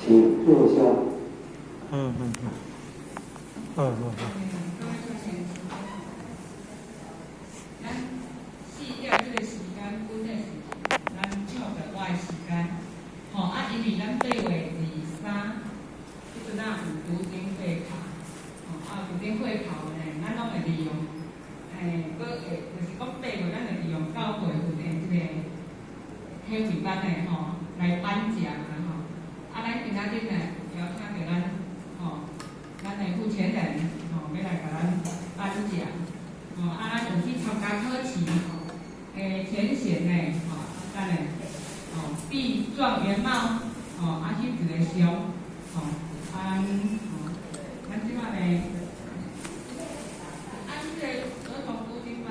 请坐下。嗯。各位同学，咱4点这个时间，本来是咱唱着歌的时间，因为咱8月23，即阵有拄顶会考，拄顶会考呢，咱拢会利用，搁会就是讲8月，咱会利用9月份的即个体育班的来颁奖啦咱今仔日呢邀请着咱的负责人要来甲咱颁奖，咱有去参加考试填写呢咱的毕状元貌翕一个相咱即摆呢即个儿童读经班。